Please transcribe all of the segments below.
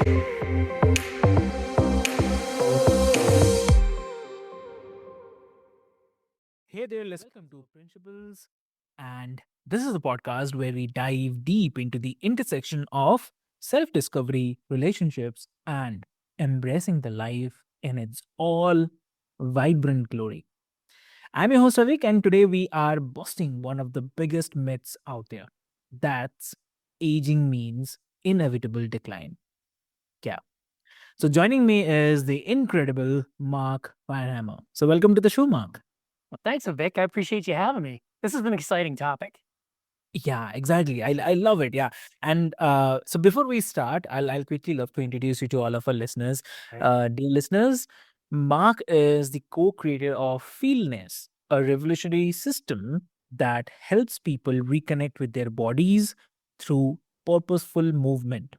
Hey there, welcome to Principles. And this is the podcast where we dive deep into the intersection of self discovery, relationships, and embracing the life in its all vibrant glory. I'm your host, Avik, and today we are busting one of the biggest myths out there, that's aging means inevitable decline. Yeah. So joining me is the incredible Mark Firehammer. So, welcome to the show, Mark. Well, thanks, Vic. I appreciate you having me. This is an exciting topic. Yeah, exactly. I love it. Yeah. And so before we start, I'll quickly love to introduce you to all of our listeners. Right. Dear listeners, Mark is the co-creator of Feelness, a revolutionary system that helps people reconnect with their bodies through purposeful movement.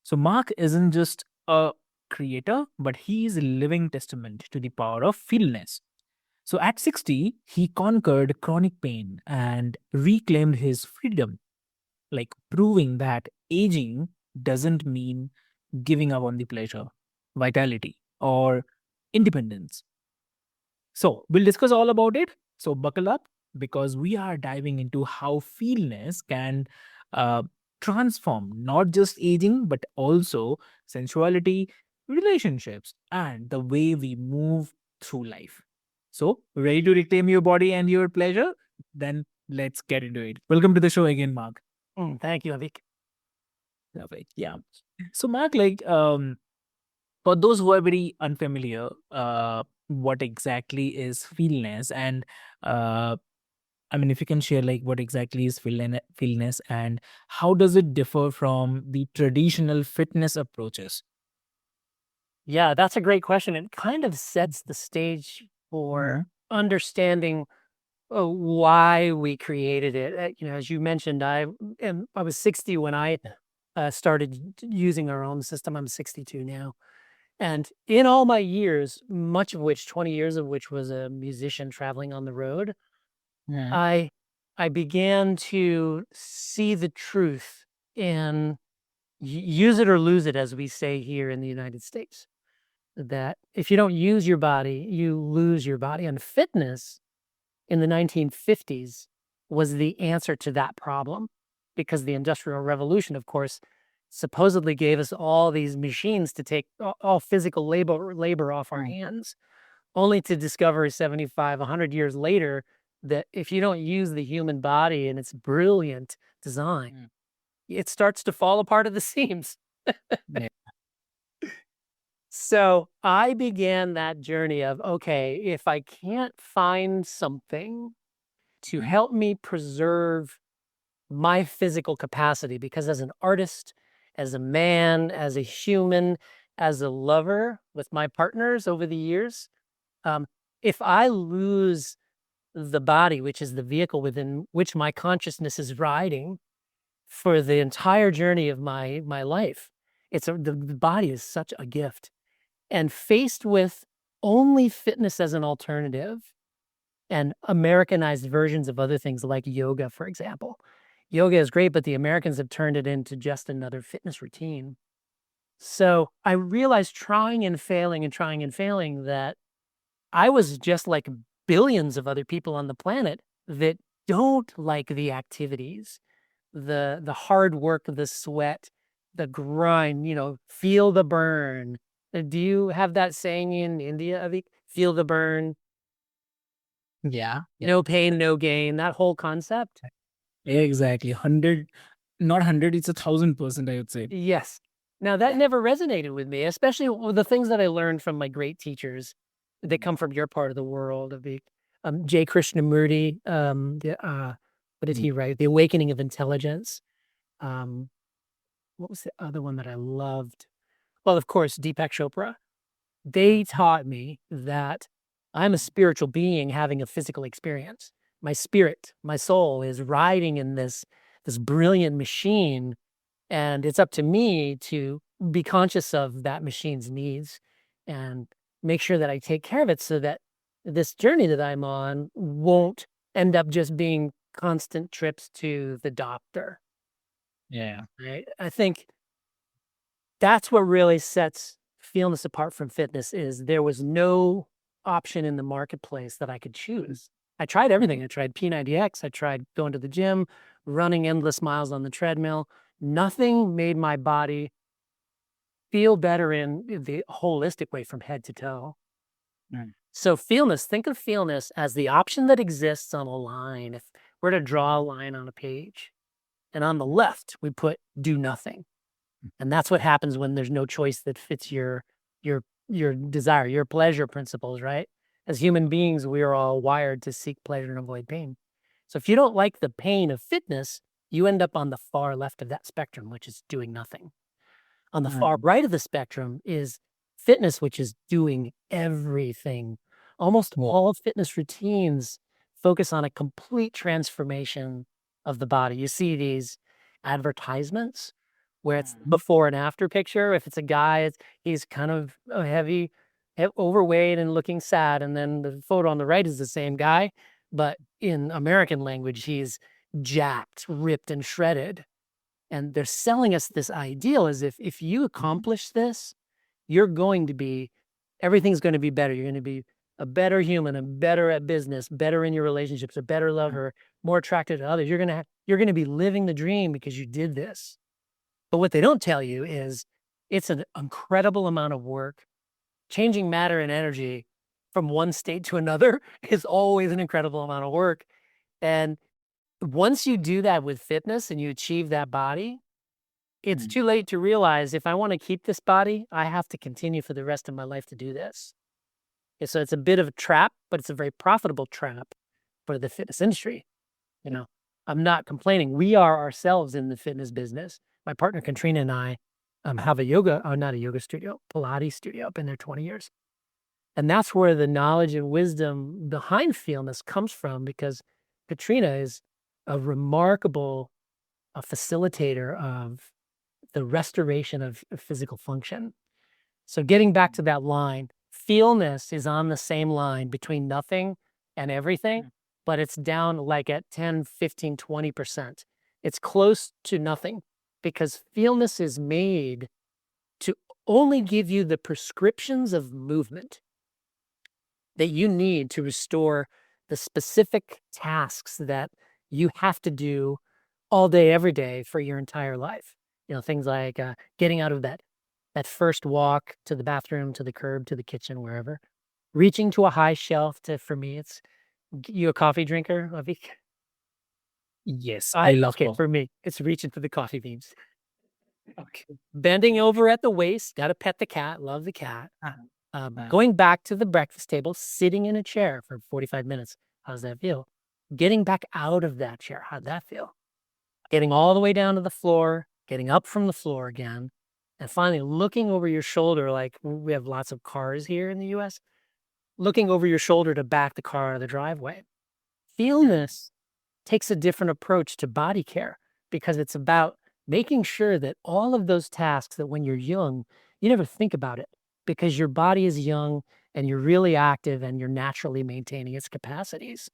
So Mark isn't just a creator, but he is a living testament to the power of feelness. So at 60, he conquered chronic pain and reclaimed his freedom, like proving that aging doesn't mean giving up on the pleasure, vitality, or independence. So we'll discuss all about it. So buckle up because we are diving into how feelness can uh, transform not just aging, but also sensuality, relationships, and the way we move through life. So, ready to reclaim your body and your pleasure? Then let's get into it. Welcome to the show again, Mark. Thank you, Vic. Love it. Yeah. So, Mark, for those who are very unfamiliar, what exactly is feelness? And uh, I mean, if you can share like what exactly is feelness and how does it differ from the traditional fitness approaches? Yeah, that's a great question. It kind of sets the stage for Mhm. understanding why we created it. As you mentioned, I was 60 when I started using our own system. I'm 62 now. And in all my years, much of which, 20 years of which was a musician traveling on the road, Yeah. I I began to see the truth in use it or lose it, as we say here in the United States. That if you don't use your body, you lose your body. And fitness in the 1950s was the answer to that problem because the Industrial Revolution, of course, supposedly gave us all these machines to take all physical labor off our Mm. hands, only to discover 75, 100 years later that if you don't use the human body and its brilliant design, Mm. it starts to fall apart at the seams. Yeah. So I began that journey of, okay, if I can't find something to Mhm. help me preserve my physical capacity, because as an artist, as a man, as a human, as a lover with my partners over the years, um, if I lose the body, which is the vehicle within which my consciousness is riding for the entire journey of my life, the body is such a gift. And faced with only fitness as an alternative and Americanized versions of other things like yoga, for example. Yoga is great, but the Americans have turned it into just another fitness routine. So I realized trying and failing that I was just like billions of other people on the planet that don't like the activities, the hard work, the sweat, the grind, feel the burn. Do you have that saying in India, Avik? Feel the burn, Yeah. Yeah. no pain, no gain, that whole concept? Exactly. 100, not 100, it's 1,000%, I would say. Yes. Now that never resonated with me, especially with the things that I learned from my great teachers that come from your part of the world. Avik. J. Krishnamurti, what did Mm. he write? The Awakening of Intelligence. Um, what was the other one that I loved? Well, of course, Deepak Chopra. They taught me that I'm a spiritual being having a physical experience. My spirit, my soul is riding in this brilliant machine, and it's up to me to be conscious of that machine's needs and make sure that I take care of it so that this journey that I'm on won't end up just being constant trips to the doctor. Yeah. Right? I think That's what really sets Feelness apart from fitness is there was no option in the marketplace that I could choose. I tried everything. I tried P90X. I tried going to the gym, running endless miles on the treadmill. Nothing made my body feel better in the holistic way from head to toe. Mm. So Feelness, think of Feelness as the option that exists on a line. If we're to draw a line on a page, and on the left, we put do nothing. And that's what happens when there's no choice that fits your desire, your pleasure principles, right? As human beings, we are all wired to seek pleasure and avoid pain. So if you don't like the pain of fitness, you end up on the far left of that spectrum, which is doing nothing. On the far Mm. right of the spectrum is fitness, which is doing everything. Almost Wow. all fitness routines focus on a complete transformation of the body. You see these advertisements where it's Mhm. before and after picture. If it's a guy, he's kind of heavy, overweight, and looking sad. And then the photo on the right is the same guy, but in American language, he's jacked, ripped, and shredded. And they're selling us this ideal as if you accomplish this, you're going to be everything's gonna be better. You're gonna be a better human, and better at business, better in your relationships, a better lover, more attracted to others. You're gonna be living the dream because you did this. But what they don't tell you is it's an incredible amount of work. Changing matter and energy from one state to another is always an incredible amount of work. And once you do that with fitness and you achieve that body, it's Mm. too late to realize if I wanna keep this body, I have to continue for the rest of my life to do this. And so it's a bit of a trap, but it's a very profitable trap for the fitness industry, you know? I'm not complaining. We are ourselves in the fitness business. My partner Katrina and I, have a not a yoga studio, Pilates studio. Been there 20 years. And that's where the knowledge and wisdom behind Feelness comes from because Katrina is a remarkable, facilitator of the restoration of physical function. So getting back to that line, feelness is on the same line between nothing and everything, Mm. but it's down like at 10, 15, 20%. It's close to nothing because feelness is made to only give you the prescriptions of movement that you need to restore the specific tasks that you have to do all day, every day for your entire life. You know, things like getting out of that first walk to the bathroom, to the curb, to the kitchen, wherever. Reaching to a high shelf to, for me, it's you a coffee drinker, Avi? Yes, I I love okay, coffee. for me, it's reaching for the coffee beans. Okay. Bending over at the waist, gotta pet the cat, love the cat. Uh, uh, Going back to the breakfast table, sitting in a chair for 45 minutes. How's that feel? Getting back out of that chair, how'd that feel? Getting all the way down to the floor, getting up from the floor again, and finally looking over your shoulder like we have lots of cars here in the US, looking over your shoulder to back the car out of the driveway. mm. Feelness takes a different approach to body care because it's about making sure that all of those tasks that when you're young, you never think about it because your body is young and you're really active and you're naturally maintaining its capacities.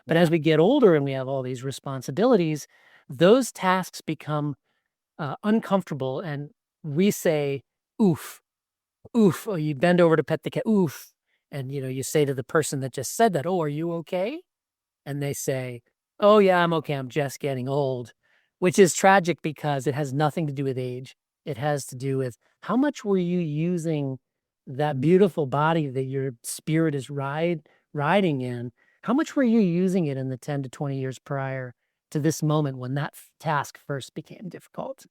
But as Yeah. we get older and we have all these responsibilities, those tasks become uncomfortable and we say, oof, oof, or you bend over to pet the cat, oof. And you say to the person that just said that, oh, are you okay? And they say, "Oh, yeah, I'm okay. I'm just getting old," which is tragic because it has nothing to do with age. It has to do with how much were you using that Mm. beautiful body that your spirit is riding in? How much were you using it in the 10 to 20 years prior to this moment when that task first became difficult?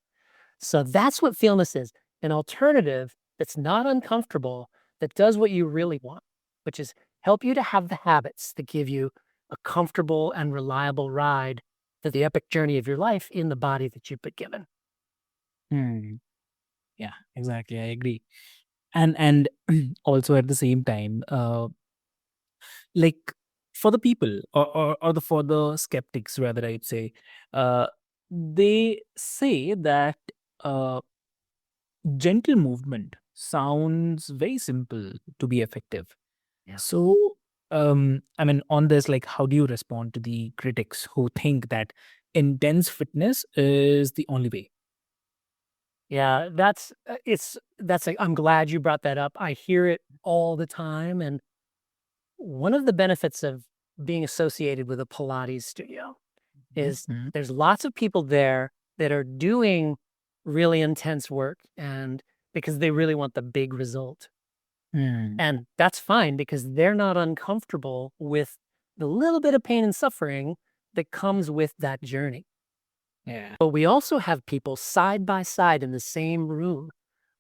So that's what Feelness is, an alternative that's not uncomfortable, that does what you really want, which is help you to have the habits that give you a comfortable and reliable ride to the epic journey of your life in the body that you've been given. Hmm. Yeah, exactly. I agree. And also at the same time, like for the people or for the skeptics, rather, I'd say, uh, they say that uh, gentle movement sounds very simple to be effective. Yeah. So, I mean, on this, like, how do you respond to the critics who think that intense fitness is the only way? Yeah, I'm glad you brought that up. I hear it all the time, and one of the benefits of being associated with a Pilates studio is Mm-hmm. there's lots of people there that are doing really intense work and because they really want the big result. Mm. And that's fine because they're not uncomfortable with the little bit of pain and suffering that comes with that journey. Yeah. But we also have people side by side in the same room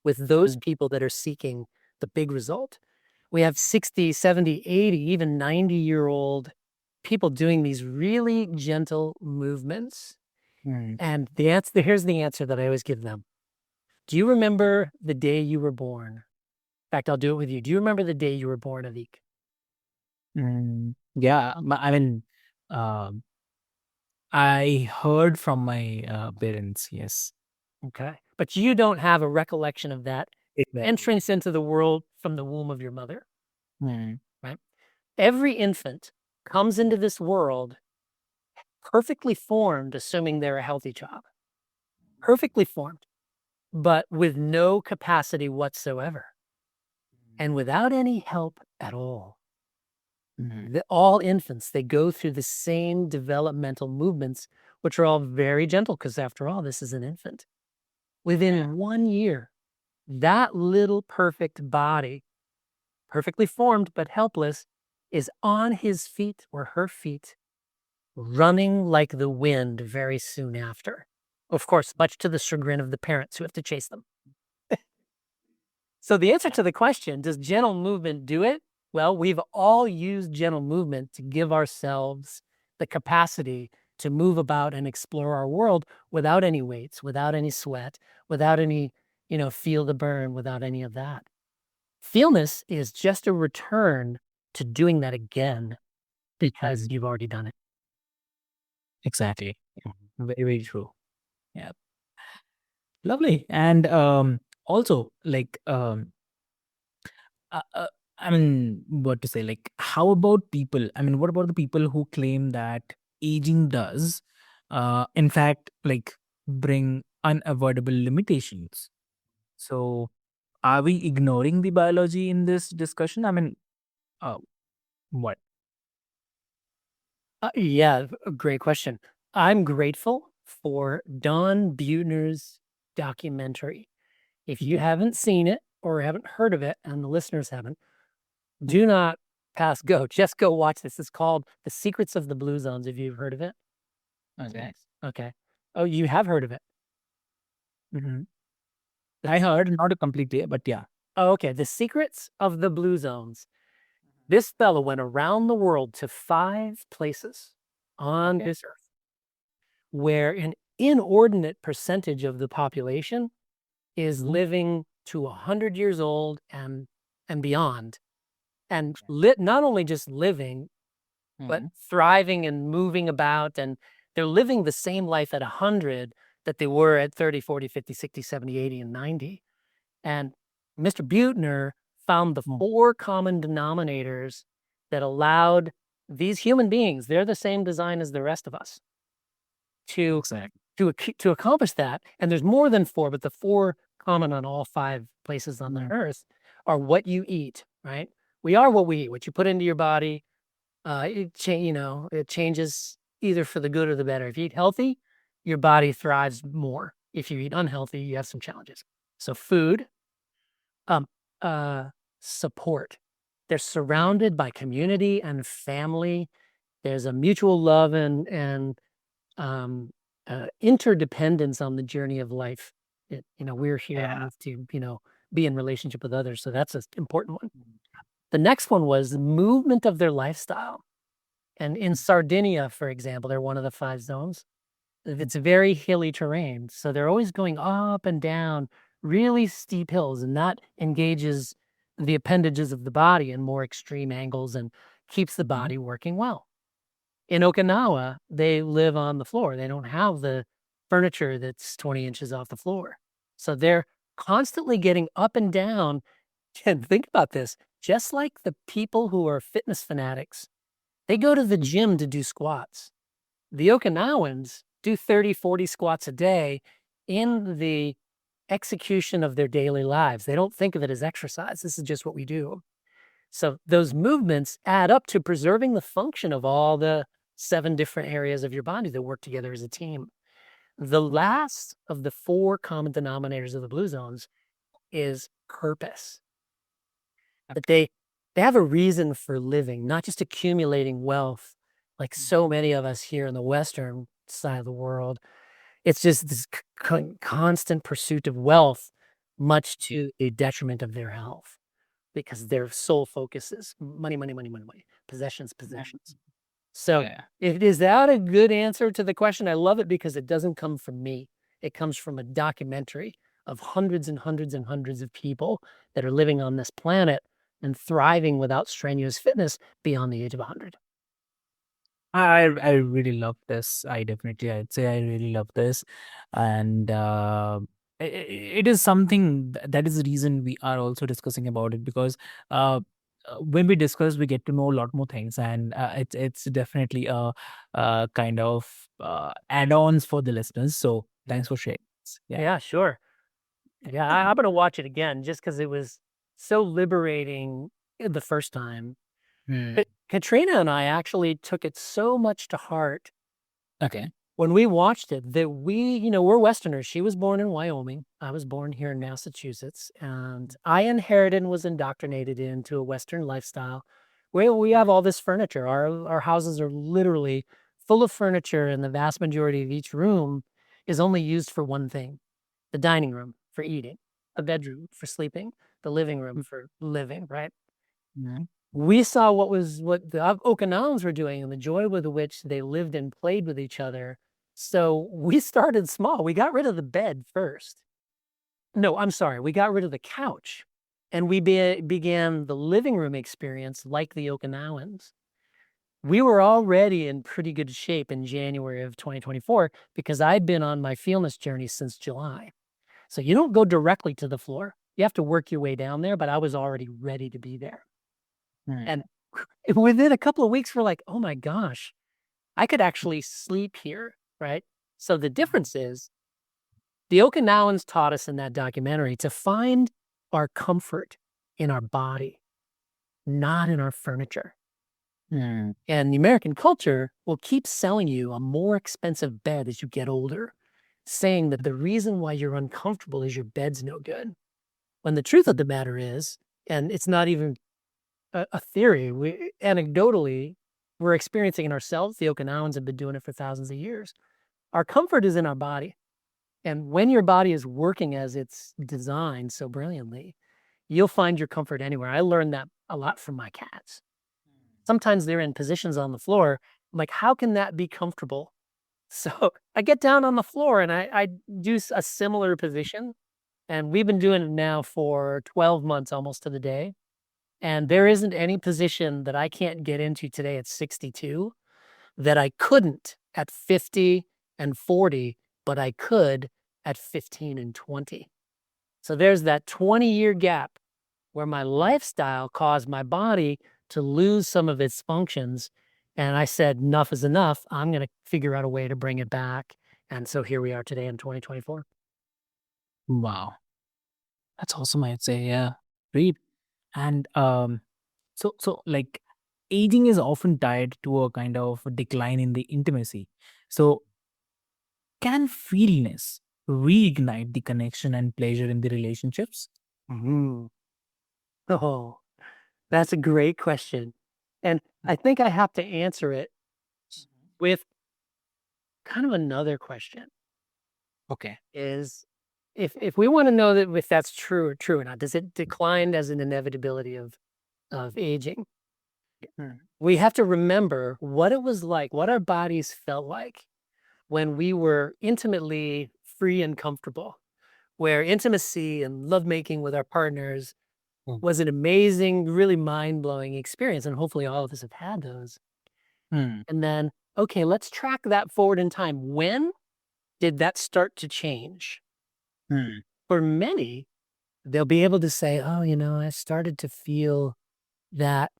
with those Mm. people that are seeking the big result. We have 60, 70, 80, even 90-year-old people doing these really gentle movements. Mm. And here's the answer that I always give them. Do you remember the day you were born? In fact, I'll do it with you. Do you remember the day you were born, Avik? Yeah, I mean, um, I heard from my parents. Yes, Okay. But you don't have a recollection of that exactly. entrance into the world from the womb of your mother, Mm. right? Every infant comes into this world perfectly formed, assuming they're a healthy child, perfectly formed, but with no capacity whatsoever and without any help at all. Mm. All infants, they go through the same developmental movements, which are all very gentle because, after all, this is an infant. Yeah. Within 1 year, that little perfect body, perfectly formed but helpless, is on his feet or her feet, running like the wind very soon after. Of course, much to the chagrin of the parents who have to chase them. So the answer to the question, does gentle movement do it? Well, we've all used gentle movement to give ourselves the capacity to move about and explore our world without any weights, without any sweat, without any, feel the burn, without any of that. Feelness is just a return to doing that again because Mm. you've already done it. Exactly. Yeah. Very, very true. Yeah. Lovely. And also, like, uh, uh, I mean, what to say? Like, how about people? I mean, what about the people who claim that aging does, in fact, like, bring unavoidable limitations? So, are we ignoring the biology in this discussion? I mean, uh, what? Yeah, a great question. I'm grateful for Don Buettner's documentary. If you haven't seen it or haven't heard of it, and the listeners haven't, do not pass go. Just go watch this. It's called The Secrets of the Blue Zones. Have you heard of it? Okay. Okay. Oh, you have heard of it. Hmm. I It's, heard, not completely, but yeah. oh, okay. The Secrets of the Blue Zones. This fellow went around the world to 5 places on Okay. this earth where an inordinate percentage of the population is Mhm. living to 100 years old and beyond, and not only just living, but Mhm. thriving and moving about, and they're living the same life at 100 that they were at 30, 40, 50, 60, 70, 80, and 90. And Mr. Buettner found the Mm. 4 common denominators that allowed these human beings, they're the same design as the rest of us, to Exactly. to accomplish that. And there's more than 4, but the 4 common on all 5 places on the Mm. earth are what you eat, right? We are what we eat. What you put into your body, it changes either for the good or the better. If you eat healthy, your body thrives more. If you eat unhealthy, you have some challenges. So food, um, uh, support. They're surrounded by community and family. There's a mutual love and um, interdependence on the journey of life. We're here on Yeah. earth to, be in relationship with others. So that's an important one. The next one was the movement of their lifestyle. And in Sardinia, for example, they're one of the 5 zones. It's very hilly terrain. So they're always going up and down really steep hills, and that engages the appendages of the body in more extreme angles and keeps the Mhm. body working well. In Okinawa, they live on the floor. They don't have the furniture that's 20 inches off the floor. So they're constantly getting up and down. And think about this, just like the people who are fitness fanatics, they go to the gym to do squats. The Okinawans do 30, 40 squats a day in the execution of their daily lives. They don't think of it as exercise. This is just what we do. So those movements add up to preserving the function of all the 7 different areas of your body that work together as a team. The last of the 4 common denominators of the blue zones is purpose. That they have a reason for living, not just accumulating wealth like so many of us here in the Western side of the world. It's just this constant pursuit of wealth, much to the detriment of their health, because their sole focus is money, money, money, money, money, possessions, possessions. So Yeah. is that a good answer to the question? I love it because it doesn't come from me. It comes from a documentary of hundreds and hundreds and hundreds of people that are living on this planet and thriving without strenuous fitness beyond the age of 100. I really love this. I'd say I really love this, and it is something that is the reason we are also discussing about it, because when we discuss, we get to know a lot more things, and it's definitely a kind of add-ons for the listeners. So thanks for sharing this. Yeah. Yeah, sure. Yeah, I'm gonna watch it again just because it was so liberating the first time. Hmm. Katrina and I actually took it so much to heart Okay. when we watched it that we're Westerners. She was born in Wyoming. I was born here in Massachusetts, and I inherited and was indoctrinated into a Western lifestyle where we have all this furniture. Our houses are literally full of furniture, and the vast majority of each room is only used for one thing: the dining room for eating, a bedroom for sleeping, the living room for living, right? Mhm. We saw what the Okinawans were doing and the joy with which they lived and played with each other. So we started small. We got rid of the bed first. No, I'm sorry. We got rid of the couch and we began the living room experience like the Okinawans. We were already in pretty good shape in January of 2024 because I'd been on my Feelness journey since July. So you don't go directly to the floor. You have to work your way down there, but I was already ready to be there. Hmm. And within a couple of weeks, we're like, oh my gosh, I could actually sleep here, right? So the difference is the Okinawans taught us in that documentary to find our comfort in our body, not in our furniture. Hmm. And the American culture will keep selling you a more expensive bed as you get older, saying that the reason why you're uncomfortable is your bed's no good. When the truth of the matter is, and it's not even a theory, anecdotally, we're experiencing it ourselves. The Okinawans have been doing it for thousands of years. Our comfort is in our body. And when your body is working as it's designed so brilliantly, you'll find your comfort anywhere. I learned that a lot from my cats. Sometimes they're in positions on the floor. I'm like, how can that be comfortable? So I get down on the floor and I do a similar position. And we've been doing it now for 12 months, almost to the day. And there isn't any position that I can't get into today at 62 that I couldn't at 50 and 40, but I could at 15 and 20. So there's that 20-year gap where my lifestyle caused my body to lose some of its functions. And I said, enough is enough. I'm going to figure out a way to bring it back. And so here we are today in 2024. Wow. That's awesome, I'd say. Yeah. Great. And so like aging is often tied to a kind of decline in the intimacy. So can feelness reignite the connection and pleasure in the relationships? Mhm. Oh, that's a great question. And I think I have to answer it with kind of another question Okay. is if we want to know that if that's true or not, does it decline as an inevitability of aging? Hmm. We have to remember what it was like, what our bodies felt like when we were intimately free and comfortable, where intimacy and lovemaking with our partners Hmm. was an amazing, really mind-blowing experience. And hopefully all of us have had those. Hmm. And then, okay, let's track that forward in time. When did that start to change? Hmm. For many, they'll be able to say, oh, I started to feel that,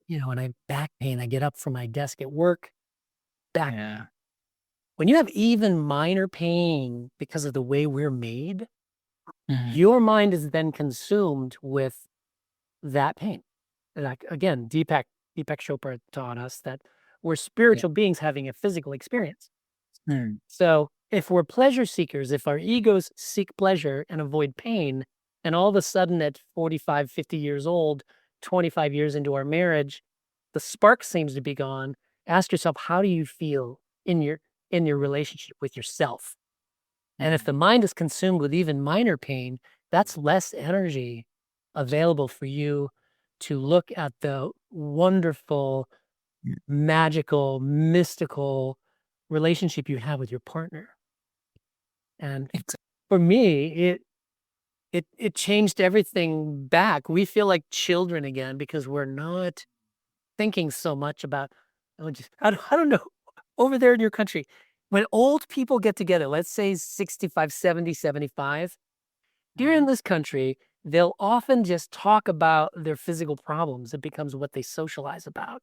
when I have back pain, I get up from my desk at work, back. Yeah. When you have even minor pain because of the way we're made, Mhm. Your mind is then consumed with that pain. Like again, Deepak Chopra taught us that we're Yeah. spiritual beings having a physical experience. Mm. So if we're pleasure seekers, if our egos seek pleasure and avoid pain, and all of a sudden at 45, 50 years old, 25 years into our marriage, the spark seems to be gone. Ask yourself, how do you feel in your relationship with yourself? And if Mhm. the mind is consumed with even minor pain, that's less energy available for you to look at the wonderful, Mm. magical, mystical relationship you have with your partner. And Exa for me, it changed everything back. We feel like children again because we're not thinking so much about I don't know, over there in your country, when old people get together, let's say 65, 70, 75. Here in Mhm. this country, they'll often just talk about their physical problems. It becomes what they socialize about.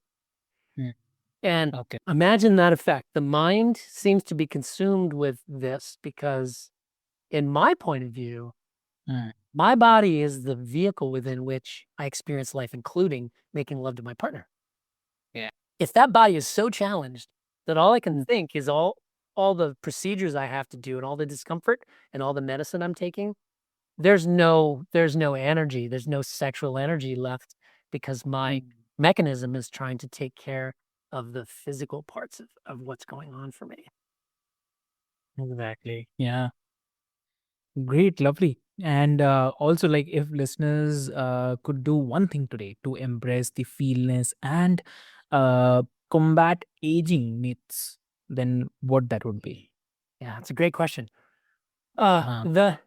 Mm. And Okay. imagine that effect. The mind seems to be consumed with this because, in my point of view, Mm. my body is the vehicle within which I experience life, including making love to my partner. Yeah. If that body is so challenged that all I can Mm. think is all the procedures I have to do and all the discomfort and all the medicine I'm taking, there's no energy, there's no sexual energy left because my Mm. mechanism is trying to take care of the physical parts of what's going on for me. Exactly. Yeah. Great, lovely. And also, like, if listeners could do one thing today to embrace the feelness and uh, combat aging myths, then what that would be? Yeah, it's a great question. Uh, The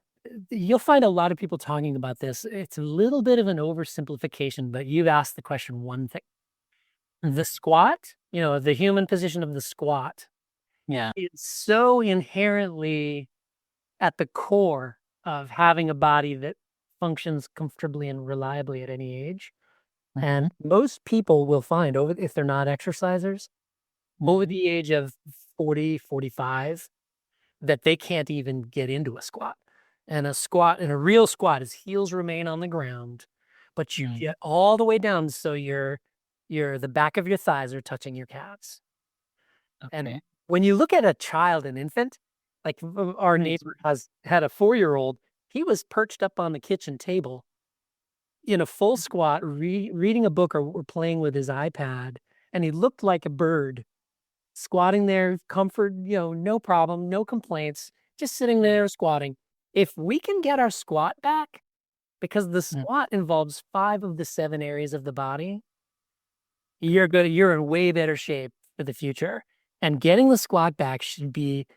you'll find a lot of people talking about this. It's a little bit of an oversimplification, but you've asked the question one thing. The squat, the human position of the squat yeah. is so inherently at the core of having a body that functions comfortably and reliably at any age. Mm-hmm. And most people will find over if they're not exercisers, over Mm-hmm. the age of 40, 45, that they can't even get into a squat. And a real squat is heels remain on the ground, but you Mm. get all the way down so the back of your thighs are touching your calves. And Okay. when you look at a child, an infant, like our Mm. neighbor has had a 4-year-old, he was perched up on the kitchen table in a full squat, reading a book or playing with his iPad, and he looked like a bird squatting there, comfort, no problem, no complaints, just sitting Mm. there squatting. If we can get our squat back, because the Mm. squat involves 5 of the 7 areas of the body, you're in way better shape for the future. And getting the squat back should be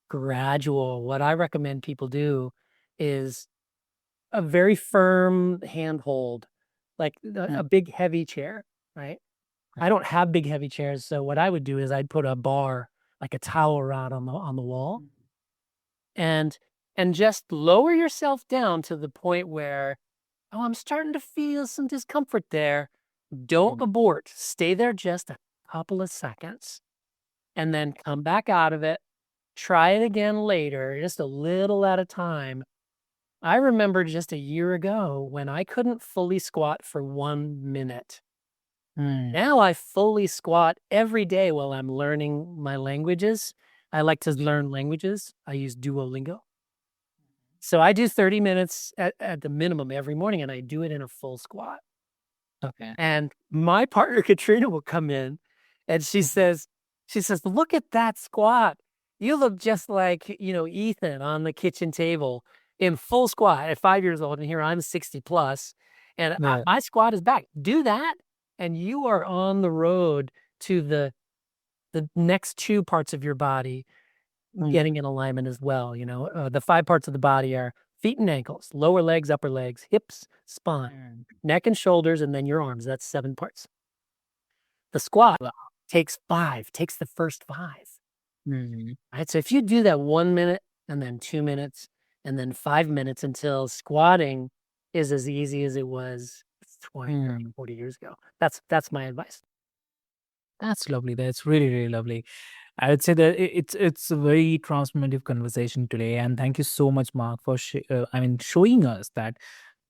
gradual. What I recommend people do is a very firm handhold, like Mm. a big heavy chair, right? I don't have big heavy chairs, so what I would do is I'd put a bar, like a towel rod on the wall, Mm. and just lower yourself down to the point where, "Oh, I'm starting to feel some discomfort there." Don't Mm. abort. Stay there just a couple of seconds, and then come back out of it. Try it again later, just a little at a time. I remember just a year ago when I couldn't fully squat for 1 minute. Mm. Now I fully squat every day while I'm learning my languages. I like to learn languages. I use Duolingo. So I do 30 minutes at the minimum every morning and I do it in a full squat. Okay. And my partner Katrina will come in and Mhm. she says, "Look at that squat. You look just like, Ethan on the kitchen table in full squat at 5 years old. And here I'm 60 plus. And Yeah. my squat is back. Do that. And you are on the road to the next 2 parts of your body Mm. getting in alignment as well. The 5 parts of the body are feet and ankles, lower legs, upper legs, hips, spine, Mm. neck and shoulders, and then your arms. That's 7 parts. The squat Wow. takes the first 5. Mm. Right? So if you do that 1 minute and then 2 minutes and then 5 minutes until squatting is as easy as it was 20, 30, Mm. 40 years ago. That's my advice. That's lovely. That's really, really lovely. I would say that it's a very transformative conversation today, and thank you so much, Mark, for showing us that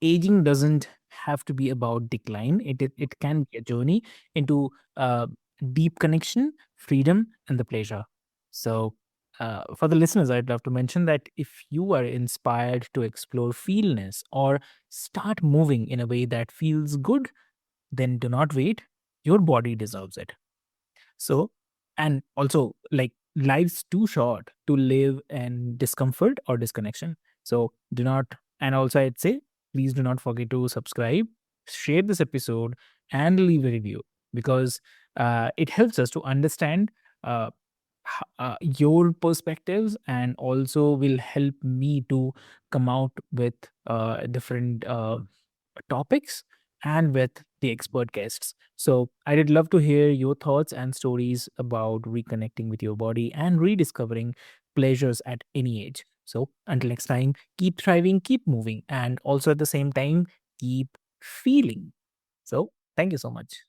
aging doesn't have to be about decline. It can be a journey into deep connection, freedom, and the pleasure. So, for the listeners, I'd love to mention that if you are inspired to explore feelness or start moving in a way that feels good, then do not wait. Your body deserves it. So, and also, like, life's too short to live in discomfort or disconnection. So, do not, and also, I'd say, please do not forget to subscribe, share this episode, and leave a review because it helps us to understand uh, your perspectives and also will help me to come out with different topics and with the expert guests. So I did love to hear your thoughts and stories about reconnecting with your body and rediscovering pleasures at any age. So until next time, keep thriving, keep moving, and also at the same time, keep feeling. So thank you so much.